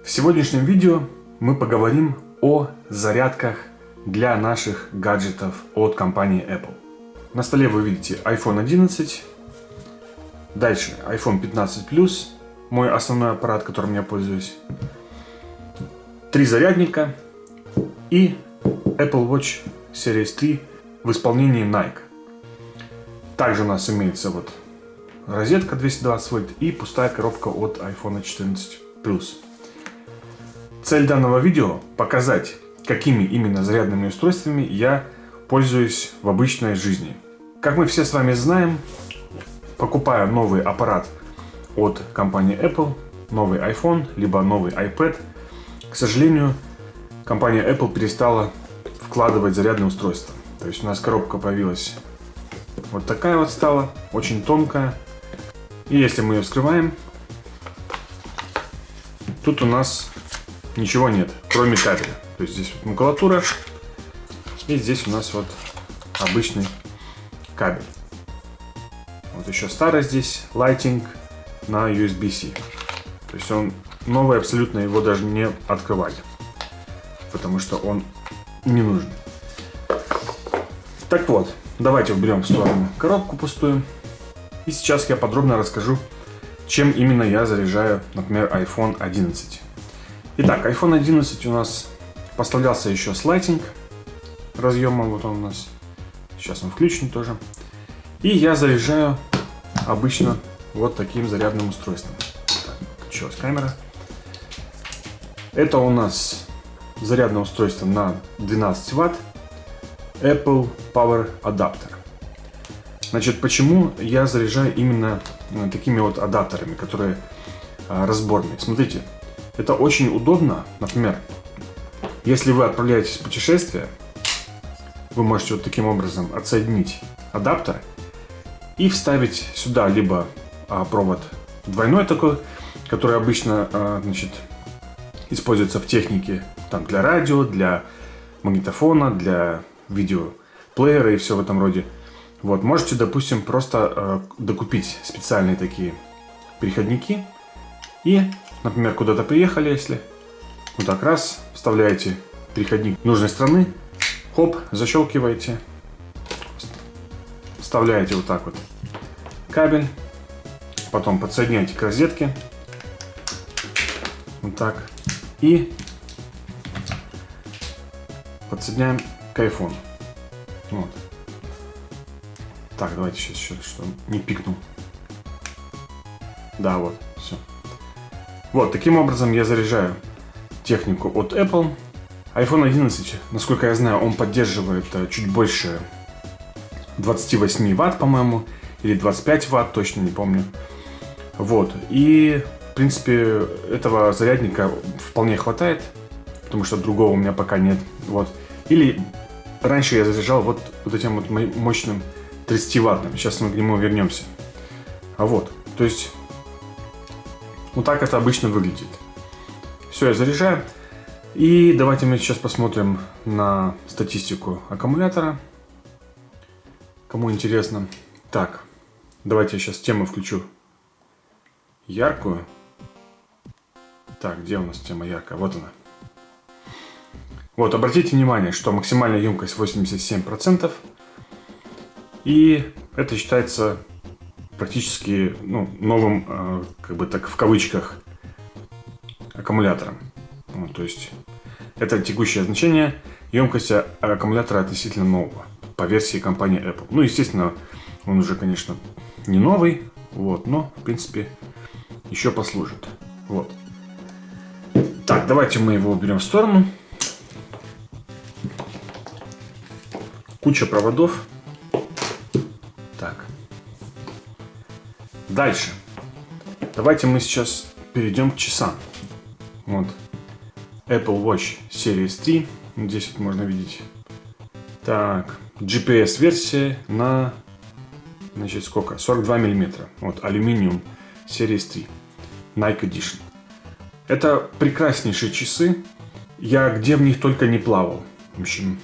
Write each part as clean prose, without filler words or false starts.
В сегодняшнем видео мы поговорим о зарядках для наших гаджетов от компании Apple. На столе вы видите iPhone 11, дальше iPhone 15 Plus, мой основной аппарат, которым я пользуюсь, 3 зарядника и Apple Watch Series 3 в исполнении Nike. Также у нас имеется вот розетка 220 вольт и пустая коробка от iPhone 14 Plus. Цель данного видео – показать, какими именно зарядными устройствами я пользуюсь в обычной жизни. Как мы все с вами знаем, покупая новый аппарат от компании Apple, новый iPhone, либо новый iPad, к сожалению, компания Apple перестала вкладывать зарядное устройство. То есть у нас коробка появилась вот такая вот стала, очень тонкая. И если мы ее вскрываем, тут у нас ничего нет, кроме кабеля. То есть здесь вот макулатура, и здесь у нас вот обычный кабель. Вот еще старый здесь Lighting на USB-C. То есть он новый абсолютно, его даже не открывали, потому что он не нужен. Так вот, давайте уберем в сторону коробку пустую. И сейчас я подробно расскажу, чем именно я заряжаю, например, iPhone 11. Итак, iPhone 11 у нас поставлялся еще с Lighting разъемом, вот он у нас. Сейчас он включен тоже. И я заряжаю обычно вот таким зарядным устройством. Так, включилась камера. Это у нас зарядное устройство на 12 Вт Apple Power Adapter. Значит, почему я заряжаю именно такими вот адаптерами, которые разборные? Смотрите, это очень удобно. Например, если вы отправляетесь в путешествие, вы можете вот таким образом отсоединить адаптер и вставить сюда либо провод двойной такой, который обычно значит, используется в технике там, для радио, для магнитофона, для видеоплеера и все в этом роде. Вот, можете, допустим, просто докупить специальные такие переходники и, например, куда-то приехали, если вот так раз вставляете переходник нужной страны, хоп, защелкиваете, вставляете вот так вот кабель, потом подсоединяете к розетке, вот так, и подсоединяем к iPhone. Вот. Так, давайте сейчас еще, чтобы не пикнул. Да, вот, все. Вот, таким образом я заряжаю технику от Apple. iPhone 11, насколько я знаю, он поддерживает чуть больше 28 Вт, по-моему, или 25 Вт, точно не помню. Вот, и, в принципе, этого зарядника вполне хватает, потому что другого у меня пока нет. Вот. Или раньше я заряжал вот этим вот мощным 30-ваттным. Сейчас мы к нему вернемся. Вот, то есть вот так это обычно выглядит. Все, я заряжаю. И давайте мы сейчас посмотрим на статистику аккумулятора. Кому интересно. Так, давайте я сейчас тему включу яркую. Так, где у нас тема яркая? Вот она. Вот, обратите внимание, что максимальная емкость 87%. И это считается практически новым, как бы так в кавычках, аккумулятором. Вот, то есть это текущее значение емкости аккумулятора относительно нового по версии компании Apple. Ну, естественно, он уже, конечно, не новый, вот, но, в принципе, еще послужит. Вот. Так, давайте мы его уберем в сторону. Куча проводов. Так. Дальше. Давайте мы сейчас перейдем к часам. Вот. Apple Watch Series 3. Здесь вот можно видеть. Так. GPS-версия на, значит, сколько? 42 мм. Вот, алюминиум Series 3. Nike Edition. Это прекраснейшие часы. Я где в них только не плавал. В общем,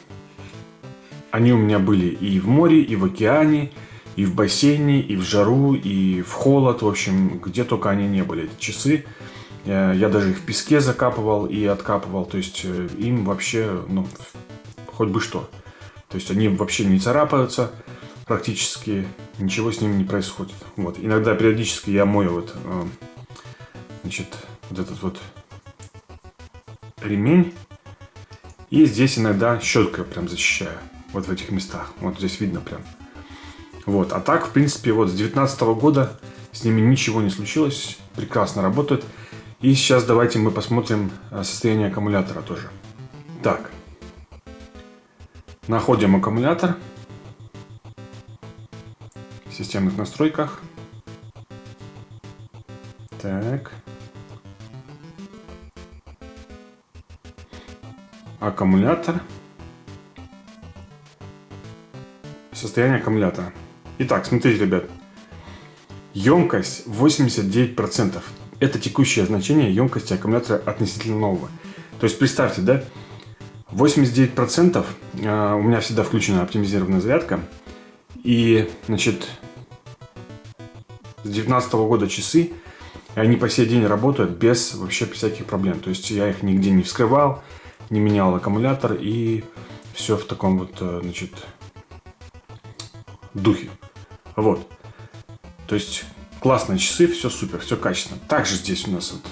они у меня были и в море, и в океане, и в бассейне, и в жару, и в холод. В общем, где только они не были, эти часы. Я даже их в песке закапывал и откапывал. То есть им вообще, ну, хоть бы что. То есть они вообще не царапаются практически, ничего с ними не происходит. Вот. Иногда периодически я мою вот, значит, вот этот вот ремень. И здесь иногда щеткой прям защищаю. Вот в этих местах. Вот здесь видно прям. Вот. А так, в принципе, вот с 2019 года с ними ничего не случилось. Прекрасно работают. И сейчас давайте мы посмотрим состояние аккумулятора тоже. Так. Находим аккумулятор. В системных настройках. Так. Аккумулятор. Состояние аккумулятора. Итак, смотрите, ребят. Емкость 89%. Это текущее значение емкости аккумулятора относительно нового. То есть представьте, да, 89% у меня всегда включена оптимизированная зарядка. И, значит, с 2019 года часы, они по сей день работают без вообще всяких проблем. То есть я их нигде не вскрывал, не менял аккумулятор, и все в таком вот, значит, духе. Вот. То есть классные часы, все супер, все качественно. Также здесь у нас вот,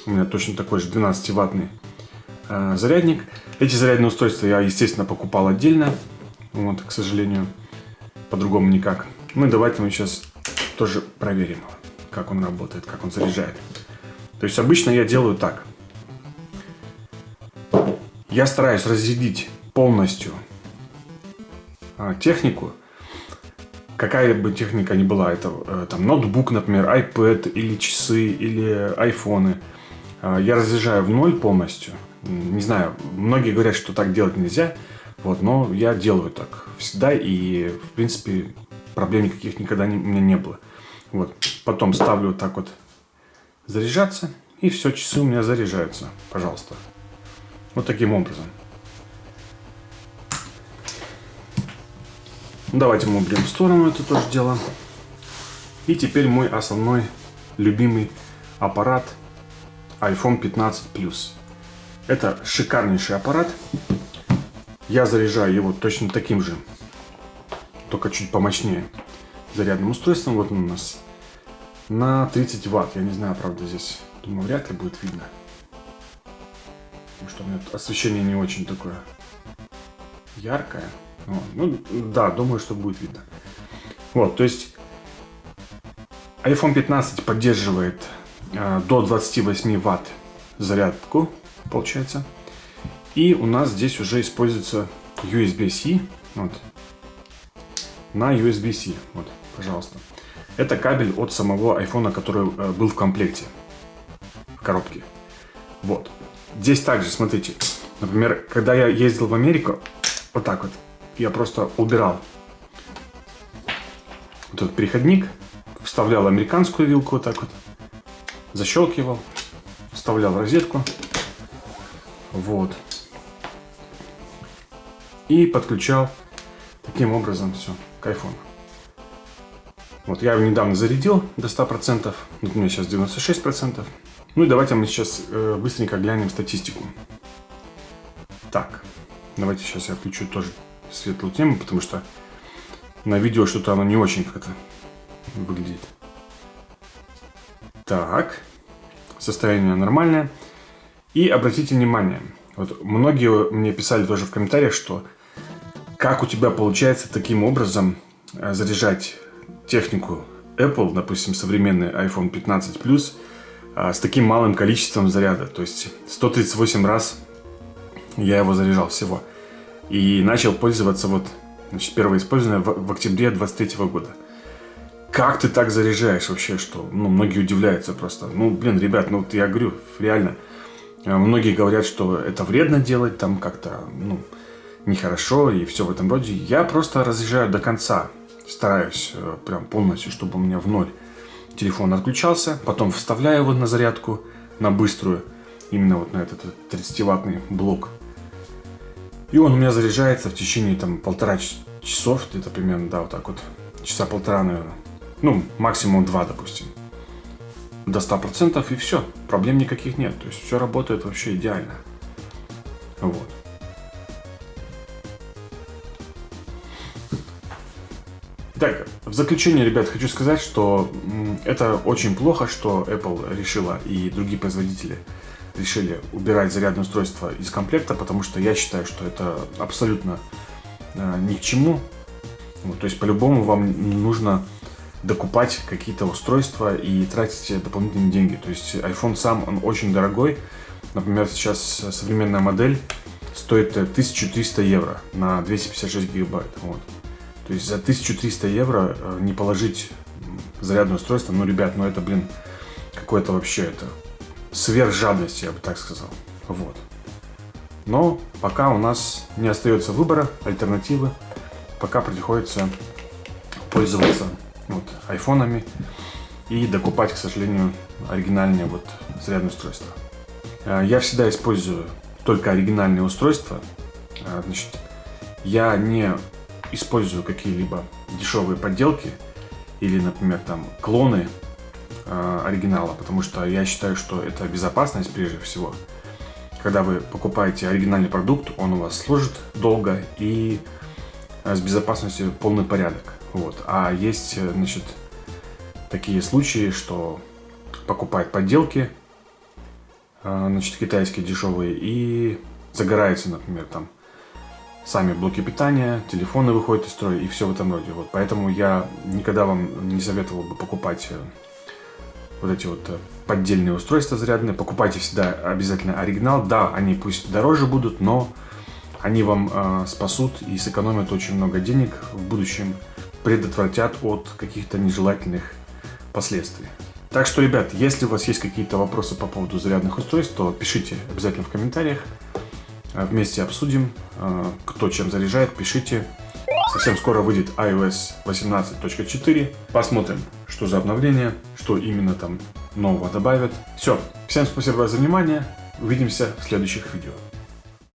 у меня точно такой же 12-ваттный зарядник. Эти зарядные устройства я, естественно, покупал отдельно. Вот, к сожалению, по-другому никак. Ну и давайте мы сейчас тоже проверим, как он работает, как он заряжает. То есть обычно я делаю так. Я стараюсь разрядить полностью технику. Какая бы техника ни была, это там ноутбук, например, iPad, или часы, или айфоны. Я разряжаю в ноль полностью. Не знаю, многие говорят, что так делать нельзя. Вот, но я делаю так всегда, и в принципе проблем никаких никогда у меня не было. Вот. Потом ставлю вот так вот заряжаться, и все, часы у меня заряжаются, пожалуйста. Вот таким образом. Давайте мы уберем в сторону это тоже дело. И теперь мой основной любимый аппарат iPhone 15 Plus. Это шикарнейший аппарат. Я заряжаю его точно таким же, только чуть помощнее зарядным устройством. Вот он у нас на 30 ватт. Я не знаю, правда, здесь, думаю, вряд ли будет видно. Потому что у меня освещение не очень такое яркое. Вот. Ну, да, думаю, что будет видно. Вот, то есть iPhone 15 поддерживает до 28 ватт зарядку, получается. И у нас здесь уже используется USB-C. Вот. На USB-C. Вот, пожалуйста. Это кабель от самого iPhone, который был в комплекте. В коробке. Вот. Здесь также, смотрите. Например, когда я ездил в Америку, вот так вот, я просто убирал вот этот переходник, вставлял американскую вилку вот так вот, защелкивал, вставлял в розетку. Вот. И подключал таким образом все к iPhone. Вот я его недавно зарядил до 100%. Вот у меня сейчас 96%. Ну и давайте мы сейчас быстренько глянем статистику. Так, давайте сейчас я включу тоже светлую тему, потому что на видео что-то оно не очень как-то выглядит. Так, состояние нормальное. И обратите внимание, вот многие мне писали тоже в комментариях, что как у тебя получается таким образом заряжать технику Apple, допустим, современный iPhone 15 Plus, с таким малым количеством заряда. То есть 138 раз я его заряжал всего. И начал пользоваться вот, значит, первое использование в октябре 2023 года. Как ты так заряжаешь вообще, что? Ну, многие удивляются просто. Ну, блин, ребят, ну, вот я говорю, реально. Многие говорят, что это вредно делать, там как-то, ну, нехорошо и все в этом роде. Я просто разряжаю до конца. Стараюсь прям полностью, чтобы у меня в ноль телефон отключался. Потом вставляю его на зарядку, на быструю. Именно вот на этот 30-ваттный блок. И он у меня заряжается в течение там 1,5 часов, где-то примерно, да, вот так вот. Часа полтора, наверное. Ну, максимум 2, допустим. до 100% и все, проблем никаких нет, то есть все работает вообще идеально. Вот. Итак, в заключение, ребят, хочу сказать, что это очень плохо, что Apple решила и другие производители решили убирать зарядное устройство из комплекта, потому что я считаю, что это абсолютно ни к чему. Вот, то есть по-любому вам нужно докупать какие-то устройства и тратить дополнительные деньги. То есть iPhone сам, он очень дорогой. Например, сейчас современная модель стоит 1300 евро на 256 гигабайт. Вот. То есть за 1300 евро не положить зарядное устройство, ну, ребят, ну это, блин, какое-то вообще это сверхжадность, я бы так сказал. Вот. Но пока у нас не остается выбора, альтернативы, пока приходится пользоваться вот айфонами и докупать, к сожалению, оригинальные вот зарядные устройства. Я всегда использую только оригинальные устройства. Значит, я не использую какие-либо дешевые подделки или, например, там клоны оригинала, потому что я считаю, что это безопасность прежде всего. Когда вы покупаете оригинальный продукт, он у вас служит долго и с безопасностью полный порядок. Вот. А есть, значит, такие случаи, что покупают подделки, значит, китайские дешевые, и загораются, например, там сами блоки питания, телефоны выходят из строя и все в этом роде. Вот. Поэтому я никогда вам не советовал бы покупать вот эти вот поддельные устройства зарядные. Покупайте всегда обязательно оригинал. Да, они пусть дороже будут, но они вам спасут и сэкономят очень много денег в будущем, предотвратят от каких-то нежелательных последствий. Так что, ребят, если у вас есть какие-то вопросы по поводу зарядных устройств, то пишите обязательно в комментариях. Вместе обсудим, кто чем заряжает, пишите. Совсем скоро выйдет iOS 18.4. Посмотрим, что за обновление, что именно там нового добавят. Все, всем спасибо за внимание. Увидимся в следующих видео.